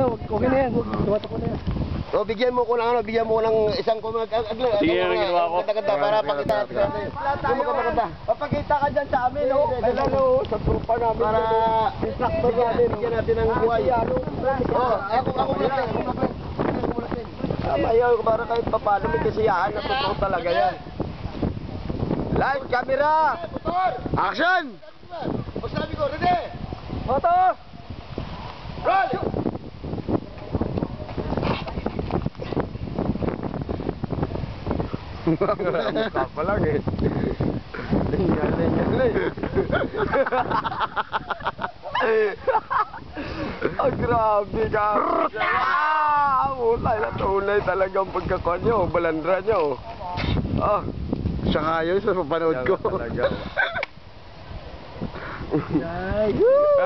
Okay na yan. Tumatakbo na yan. So, bigyan mo ko ng isang Sige, ang ginawa ko. Ganda para pakita natin. Hindi mo ka maganda. Papakita ka dyan sa amin, no? Kailan sa trupa namin. Para instructor natin, bigyan natin ng buhay. Ako mula. Ayaw, para kahit papalo may kasiyahan na totoo talaga yan. Live camera! Action! Basta sabi ko, ready? Moto! Roll! Mukha pa lang eh. Linya. Oh, grabe ka. Tunay talagang pagkakuha nyo. Balandra nyo. Oh, siya nga yun sa papanood ko. Ayos!